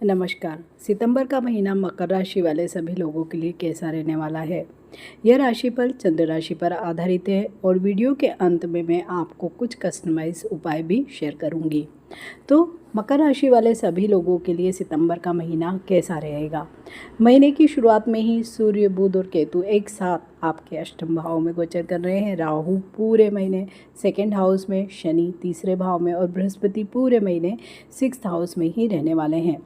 नमस्कार। सितंबर का महीना मकर राशि वाले सभी लोगों के लिए कैसा रहने वाला है? यह राशिफल चंद्र राशि पर आधारित है और वीडियो के अंत में मैं आपको कुछ कस्टमाइज उपाय भी शेयर करूंगी। तो मकर राशि वाले सभी लोगों के लिए सितंबर का महीना कैसा रहेगा? महीने की शुरुआत में ही सूर्य, बुध और केतु एक साथ आपके अष्टम भाव में गोचर कर रहे हैं। राहु पूरे महीने सेकेंड हाउस में, शनि तीसरे भाव में और बृहस्पति पूरे महीने सिक्स्थ हाउस में ही रहने वाले हैं।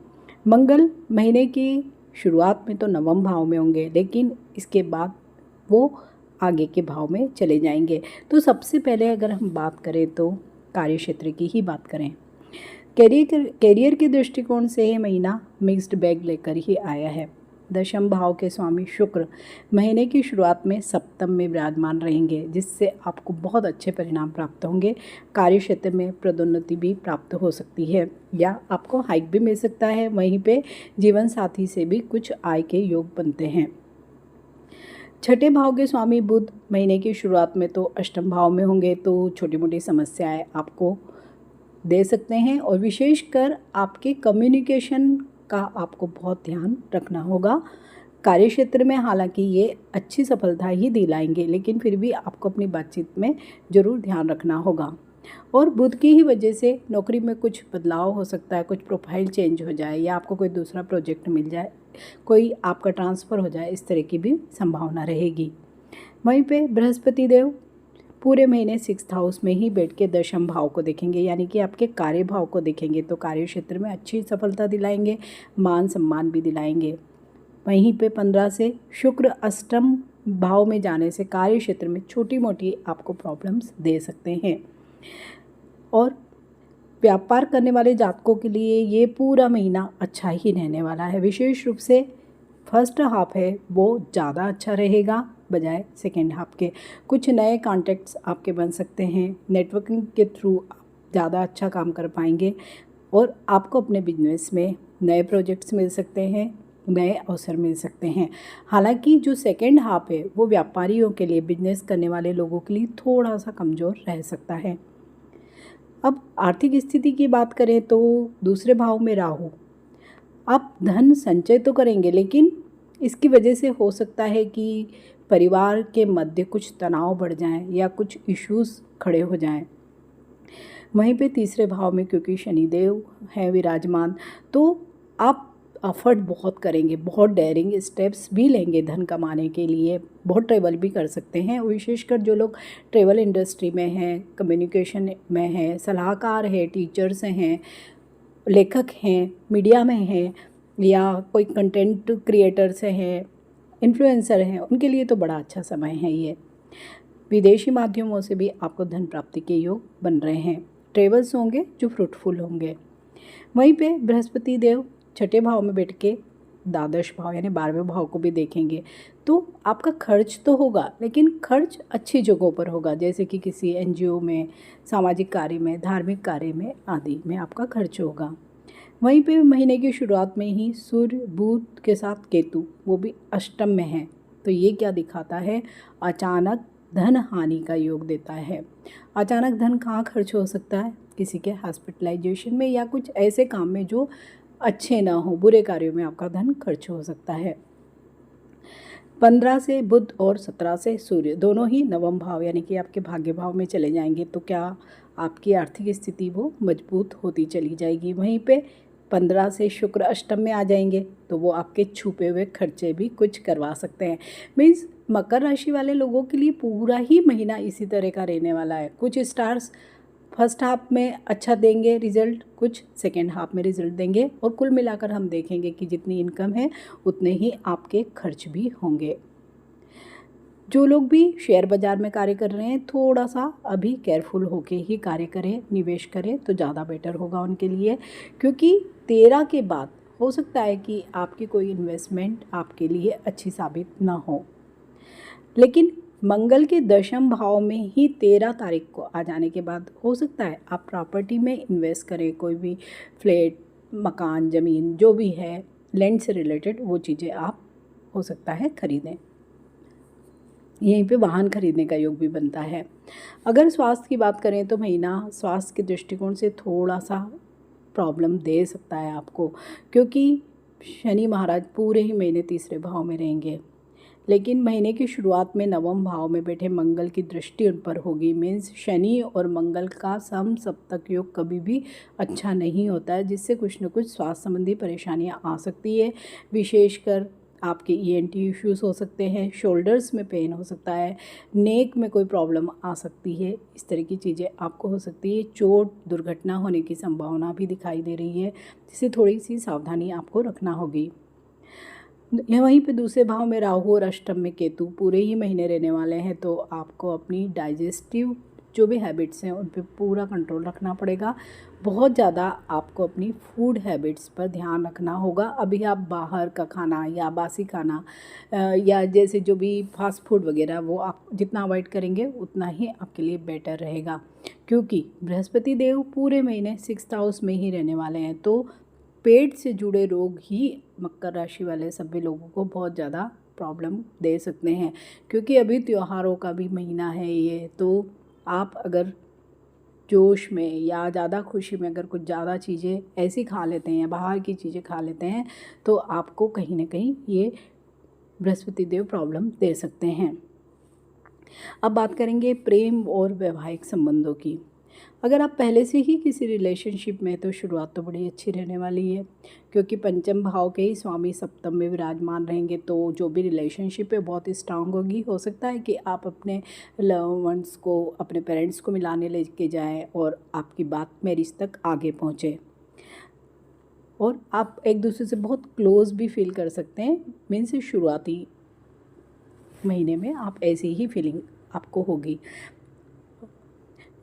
मंगल महीने की शुरुआत में तो नवम भाव में होंगे, लेकिन इसके बाद वो आगे के भाव में चले जाएंगे। तो सबसे पहले अगर हम बात करें तो कार्य क्षेत्र की ही बात करें। कैरियर के दृष्टिकोण से ये महीना मिक्स्ड बैग लेकर ही आया है। दशम भाव के स्वामी शुक्र महीने की शुरुआत में सप्तम में विराजमान रहेंगे, जिससे आपको बहुत अच्छे परिणाम प्राप्त होंगे। कार्य क्षेत्र में पदोन्नति भी प्राप्त हो सकती है या आपको हाइक भी मिल सकता है। वहीं पे जीवन साथी से भी कुछ आय के योग बनते हैं। छठे भाव के स्वामी बुध महीने की शुरुआत में तो अष्टम भाव में होंगे, तो छोटी मोटी समस्याएं आपको दे सकते हैं और विशेषकर आपके कम्युनिकेशन का आपको बहुत ध्यान रखना होगा। कार्य क्षेत्र में हालांकि ये अच्छी सफलता ही दिलाएंगे, लेकिन फिर भी आपको अपनी बातचीत में ज़रूर ध्यान रखना होगा। और बुध की ही वजह से नौकरी में कुछ बदलाव हो सकता है, कुछ प्रोफाइल चेंज हो जाए या आपको कोई दूसरा प्रोजेक्ट मिल जाए, कोई आपका ट्रांसफ़र हो जाए, इस तरह की भी संभावना रहेगी। वहीं पे बृहस्पति देव पूरे महीने सिक्स्थ हाउस में ही बैठ के दशम भाव को देखेंगे, यानी कि आपके कार्य भाव को देखेंगे, तो कार्य क्षेत्र में अच्छी सफलता दिलाएंगे, मान सम्मान भी दिलाएंगे। वहीं पे 15 से शुक्र अष्टम भाव में जाने से कार्य क्षेत्र में छोटी मोटी आपको प्रॉब्लम्स दे सकते हैं। और व्यापार करने वाले जातकों के लिए ये पूरा महीना अच्छा ही रहने वाला है। विशेष रूप से फर्स्ट हाफ है वो ज़्यादा अच्छा रहेगा बजाय सेकेंड हाफ के। कुछ नए कॉन्टैक्ट्स आपके बन सकते हैं, नेटवर्किंग के थ्रू आप ज़्यादा अच्छा काम कर पाएंगे और आपको अपने बिजनेस में नए प्रोजेक्ट्स मिल सकते हैं, नए अवसर मिल सकते हैं। हालांकि जो सेकेंड हाफ है वो व्यापारियों के लिए, बिजनेस करने वाले लोगों के लिए थोड़ा सा कमज़ोर रह सकता है। अब आर्थिक स्थिति की बात करें तो दूसरे भाव में राहु, आप धन संचय तो करेंगे, लेकिन इसकी वजह से हो सकता है कि परिवार के मध्य कुछ तनाव बढ़ जाएं या कुछ इश्यूज खड़े हो जाएं। वहीं पे तीसरे भाव में क्योंकि शनिदेव है विराजमान, तो आप एफर्ट बहुत करेंगे, बहुत डेयरिंग स्टेप्स भी लेंगे धन कमाने के लिए, बहुत ट्रेवल भी कर सकते हैं। विशेषकर जो लोग ट्रेवल इंडस्ट्री में हैं, कम्युनिकेशन में हैं, सलाहकार हैं, टीचर्स हैं, लेखक हैं, मीडिया में हैं या कोई कंटेंट क्रिएटर्स हैं, इन्फ्लुएंसर हैं, उनके लिए तो बड़ा अच्छा समय है ये। विदेशी माध्यमों से भी आपको धन प्राप्ति के योग बन रहे हैं। ट्रेवल्स होंगे जो फ्रूटफुल होंगे। वहीं पे बृहस्पति देव छठे भाव में बैठ के द्वादश भाव यानी 12वें भाव को भी देखेंगे, तो आपका खर्च तो होगा, लेकिन खर्च अच्छी जगहों पर होगा, जैसे कि किसी एनजीओ में, सामाजिक कार्य में, धार्मिक कार्य में आदि में आपका खर्च होगा। वहीं पे महीने की शुरुआत में ही सूर्य बुध के साथ केतु वो भी अष्टम में है, तो ये क्या दिखाता है? अचानक धन हानि का योग देता है। अचानक धन कहाँ खर्च हो सकता है? किसी के हॉस्पिटलाइजेशन में या कुछ ऐसे काम में जो अच्छे ना हो, बुरे कार्यों में आपका धन खर्च हो सकता है। 15 से बुध और 17 से सूर्य दोनों ही नवम भाव यानी कि आपके भाग्य भाव में चले जाएंगे, तो क्या आपकी आर्थिक स्थिति वो मजबूत होती चली जाएगी। वहीं पे 15 से शुक्र अष्टम में आ जाएंगे, तो वो आपके छुपे हुए खर्चे भी कुछ करवा सकते हैं। मीन्स मकर राशि वाले लोगों के लिए पूरा ही महीना इसी तरह का रहने वाला है। कुछ स्टार्स फर्स्ट हाफ में अच्छा देंगे रिजल्ट, कुछ सेकेंड हाफ में रिजल्ट देंगे, और कुल मिलाकर हम देखेंगे कि जितनी इनकम है उतने ही आपके खर्च भी होंगे। जो लोग भी शेयर बाज़ार में कार्य कर रहे हैं, थोड़ा सा अभी केयरफुल होके ही कार्य करें, निवेश करें तो ज़्यादा बेटर होगा उनके लिए, क्योंकि 13 के बाद हो सकता है कि आपकी कोई इन्वेस्टमेंट आपके लिए अच्छी साबित ना हो। लेकिन मंगल के दशम भाव में ही 13 तारीख को आ जाने के बाद हो सकता है आप प्रॉपर्टी में इन्वेस्ट करें, कोई भी फ्लैट, मकान, ज़मीन जो भी है लैंड से रिलेटेड वो चीज़ें आप हो सकता है खरीदें। यहीं पे वाहन खरीदने का योग भी बनता है। अगर स्वास्थ्य की बात करें तो महीना स्वास्थ्य के दृष्टिकोण से थोड़ा सा प्रॉब्लम दे सकता है आपको, क्योंकि शनि महाराज पूरे ही महीने तीसरे भाव में रहेंगे। लेकिन महीने की शुरुआत में नवम भाव में बैठे मंगल की दृष्टि उन पर होगी। मीन्स शनि और मंगल का सम सप्तक योग कभी भी अच्छा नहीं होता है, जिससे कुछ न कुछ स्वास्थ्य संबंधी परेशानियां आ सकती है। विशेषकर आपके ENT इश्यूज़ हो सकते हैं, शोल्डर्स में पेन हो सकता है, नेक में कोई प्रॉब्लम आ सकती है, इस तरह की चीज़ें आपको हो सकती है। चोट दुर्घटना होने की संभावना भी दिखाई दे रही है, जिससे थोड़ी सी सावधानी आपको रखना होगी। वहीं पे दूसरे भाव में राहु और अष्टम में केतु पूरे ही महीने रहने वाले हैं, तो आपको अपनी डाइजेस्टिव जो भी हैबिट्स हैं उन पे पूरा कंट्रोल रखना पड़ेगा। बहुत ज़्यादा आपको अपनी फूड हैबिट्स पर ध्यान रखना होगा। अभी आप बाहर का खाना या बासी खाना या जैसे जो भी फास्ट फूड वगैरह वो आप जितना अवॉइड करेंगे उतना ही आपके लिए बेटर रहेगा, क्योंकि बृहस्पति देव पूरे महीने 6th हाउस में ही रहने वाले हैं। तो पेट से जुड़े रोग ही मकर राशि वाले सभी लोगों को बहुत ज़्यादा प्रॉब्लम दे सकते हैं, क्योंकि अभी त्योहारों का भी महीना है ये। तो आप अगर जोश में या ज़्यादा खुशी में अगर कुछ ज़्यादा चीज़ें ऐसी खा लेते हैं या बाहर की चीज़ें खा लेते हैं, तो आपको कहीं ना कहीं ये बृहस्पति देव प्रॉब्लम दे सकते हैं। अब बात करेंगे प्रेम और वैवाहिक संबंधों की। अगर आप पहले से ही किसी रिलेशनशिप में, तो शुरुआत तो बड़ी अच्छी रहने वाली है, क्योंकि पंचम भाव के ही स्वामी सप्तम में विराजमान रहेंगे। तो जो भी रिलेशनशिप है बहुत स्ट्रांग होगी। हो सकता है कि आप अपने लव वंस को, अपने पेरेंट्स को मिलाने लेके जाएं और आपकी बात मैरिज तक आगे पहुंचे, और आप एक दूसरे से बहुत क्लोज भी फील कर सकते हैं। मीन्स शुरुआती महीने में आप ऐसी ही फीलिंग आपको होगी।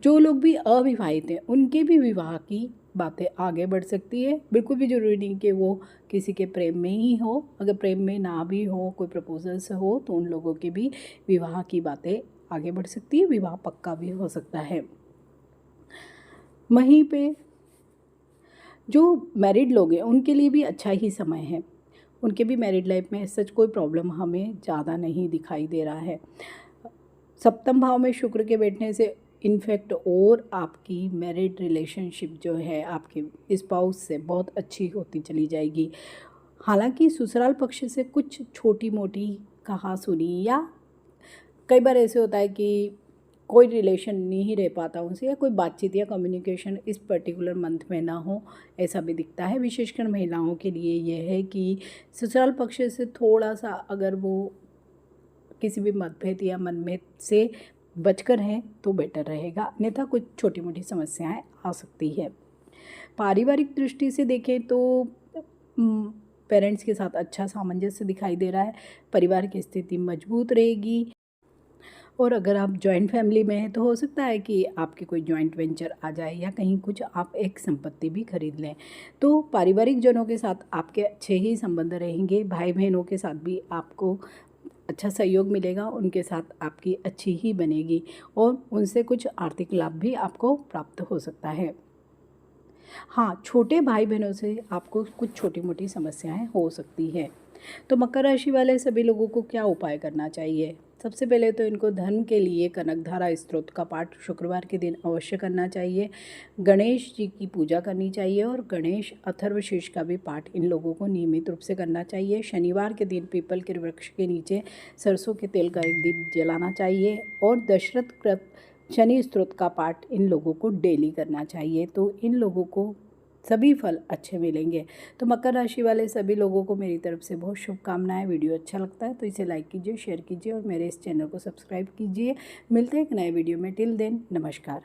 जो लोग भी अविवाहित हैं उनके भी विवाह की बातें आगे बढ़ सकती है। बिल्कुल भी ज़रूरी नहीं कि वो किसी के प्रेम में ही हो, अगर प्रेम में ना भी हो, कोई प्रपोजल से हो, तो उन लोगों के भी विवाह की बातें आगे बढ़ सकती है, विवाह पक्का भी हो सकता है। वहीं पे जो मैरिड लोग हैं उनके लिए भी अच्छा ही समय है, उनके भी मैरिड लाइफ में सच कोई प्रॉब्लम हमें ज़्यादा नहीं दिखाई दे रहा है। सप्तम भाव में शुक्र के बैठने से इनफैक्ट और आपकी मैरिड रिलेशनशिप जो है आपके स्पाउस से बहुत अच्छी होती चली जाएगी। हालांकि ससुराल पक्ष से कुछ छोटी मोटी कहा सुनी, या कई बार ऐसे होता है कि कोई रिलेशन नहीं रह पाता उनसे, या कोई बातचीत या कम्युनिकेशन इस पर्टिकुलर मंथ में ना हो, ऐसा भी दिखता है। विशेषकर महिलाओं के लिए यह है कि ससुराल पक्ष से थोड़ा सा अगर वो किसी भी मतभेद या मनभेद से बचकर हैं तो बेटर रहेगा, अन्यथा कुछ छोटी मोटी समस्याएं आ सकती है। पारिवारिक दृष्टि से देखें तो पेरेंट्स के साथ अच्छा सामंजस्य दिखाई दे रहा है, परिवार की स्थिति मजबूत रहेगी। और अगर आप जॉइंट फैमिली में हैं तो हो सकता है कि आपके कोई जॉइंट वेंचर आ जाए, या कहीं कुछ आप एक संपत्ति भी खरीद लें। तो पारिवारिक जनों के साथ आपके अच्छे ही संबंध रहेंगे। भाई बहनों के साथ भी आपको अच्छा सहयोग मिलेगा, उनके साथ आपकी अच्छी ही बनेगी, और उनसे कुछ आर्थिक लाभ भी आपको प्राप्त हो सकता है। हाँ, छोटे भाई बहनों से आपको कुछ छोटी मोटी समस्याएं हो सकती है। तो मकर राशि वाले सभी लोगों को क्या उपाय करना चाहिए? सबसे पहले तो इनको धन के लिए कनकधारा स्तोत्र का पाठ शुक्रवार के दिन अवश्य करना चाहिए। गणेश जी की पूजा करनी चाहिए, और गणेश अथर्वशीर्ष का भी पाठ इन लोगों को नियमित रूप से करना चाहिए। शनिवार के दिन पीपल के वृक्ष के नीचे सरसों के तेल का एक दीप जलाना चाहिए, और दशरथ कृत शनि स्तोत्र का पाठ इन लोगों को डेली करना चाहिए। तो इन लोगों को सभी फल अच्छे मिलेंगे। तो मकर राशि वाले सभी लोगों को मेरी तरफ से बहुत शुभकामनाएं। वीडियो अच्छा लगता है तो इसे लाइक कीजिए, शेयर कीजिए, और मेरे इस चैनल को सब्सक्राइब कीजिए। मिलते हैं एक नए वीडियो में। टिल देन, नमस्कार।